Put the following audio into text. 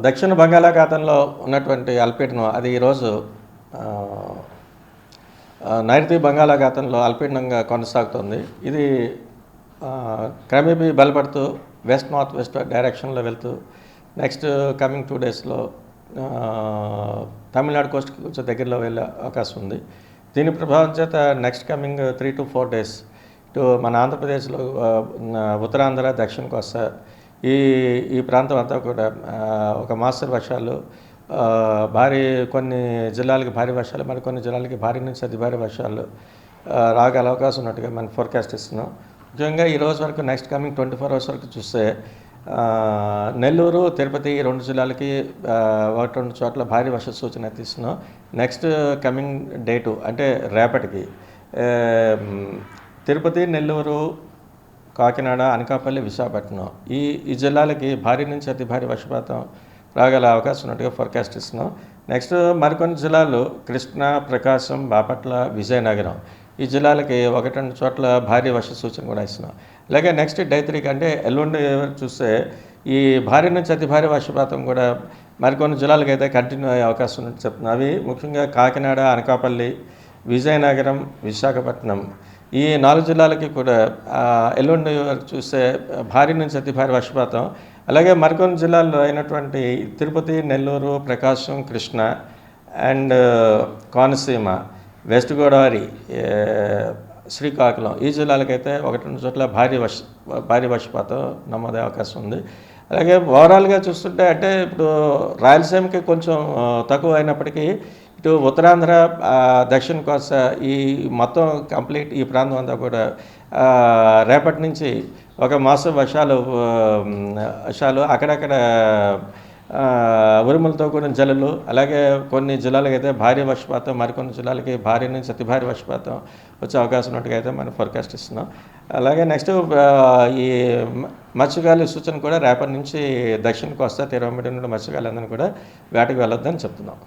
దక్షిణ బంగాళాఖాతంలో ఉన్నటువంటి అల్పపీడనం అది ఈరోజు నైరుతి బంగాళాఖాతంలో అల్పపీడనంగా కొనసాగుతుంది. ఇది క్రమేపీ బలపడుతూ వెస్ట్ నార్త్ వెస్ట్ డైరెక్షన్లో వెళ్తూ నెక్స్ట్ కమింగ్ 2 డేస్లో తమిళనాడు కోస్ట్కి కొంచెం దగ్గరలో వెళ్ళే అవకాశం ఉంది. దీని ప్రభావం చేత నెక్స్ట్ కమింగ్ 3 to 4 డేస్ ఇటు మన ఆంధ్రప్రదేశ్లో ఉత్తరాంధ్ర దక్షిణ కోస్తా ఈ ప్రాంతం అంతా కూడా ఒక మాస్టర్ వర్షాలు, కొన్ని జిల్లాలకి భారీ వర్షాలు, మరికొన్ని జిల్లాలకి భారీ నుంచి అతి భారీ వర్షాలు రాగల అవకాశం ఉన్నట్టుగా మనం ఫోర్కాస్ట్ ఇస్తున్నాం. ముఖ్యంగా ఈ రోజు వరకు నెక్స్ట్ కమింగ్ 24 అవర్స్ వరకు చూస్తే నెల్లూరు, తిరుపతి 2 జిల్లాలకి 1-2 చోట్ల భారీ వర్ష సూచన తీస్తున్నాం. నెక్స్ట్ కమింగ్ డే 2 అంటే రేపటికి తిరుపతి, నెల్లూరు, కాకినాడ, అనకాపల్లి, విశాఖపట్నం ఈ జిల్లాలకి భారీ నుంచి అతి భారీ వర్షపాతం రాగల అవకాశం ఉన్నట్టుగా ఫోర్కాస్ట్ ఇస్తున్నాం. నెక్స్ట్ మరికొన్ని జిల్లాలు కృష్ణా, ప్రకాశం, బాపట్ల, విజయనగరం ఈ జిల్లాలకి 1-2 చోట్ల భారీ వర్ష సూచన కూడా ఇస్తున్నాం. అలాగే నెక్స్ట్ డే 3 అంటే ఎల్లుండి చూస్తే ఈ భారీ నుంచి అతి భారీ వర్షపాతం కూడా మరికొన్ని జిల్లాలకు అయితే కంటిన్యూ అయ్యే అవకాశం ఉన్నట్టు చెప్తున్నాం. అవి ముఖ్యంగా కాకినాడ, అనకాపల్లి, విజయనగరం, విశాఖపట్నం ఈ 4 జిల్లాలకి కూడా ఎల్లుండి చూస్తే భారీ నుంచి అతి భారీ వర్షపాతం. అలాగే మరికొన్ని జిల్లాల్లో అయినటువంటి తిరుపతి, నెల్లూరు, ప్రకాశం, కృష్ణా అండ్ కోనసీమ, వెస్ట్ గోదావరి, శ్రీకాకుళం ఈ జిల్లాలకైతే 1-2 చోట్ల భారీ వర్షపాతం నమోదయ్యే అవకాశం ఉంది. అలాగే ఓవరాల్గా చూస్తుంటే అంటే ఇప్పుడు రాయలసీమకి కొంచెం తక్కువ అయినప్పటికీ ఇటు ఉత్తరాంధ్ర, దక్షిణ కోస్తా ఈ మొత్తం కంప్లీట్ ఈ ప్రాంతం అంతా కూడా రేపటి నుంచి ఒక మాసం వర్షాలు అక్కడక్కడ ఉరుములతో కూడిన జల్లులు, అలాగే కొన్ని జిల్లాలకు అయితే భారీ వర్షపాతం, మరికొన్ని జిల్లాలకి భారీ నుంచి అతి భారీ వర్షపాతం వచ్చే అవకాశం ఉన్నట్టుగా అయితే మనం ఫోర్కాస్ట్ ఇస్తున్నాం. అలాగే నెక్స్ట్ ఈ మత్స్యకారుల సూచన కూడా రేపటి నుంచి దక్షిణ కోస్తా, తీరం నుండి మత్స్యకారులందరూ కూడా వేటకు వెళ్ళొద్దని చెప్తున్నాం.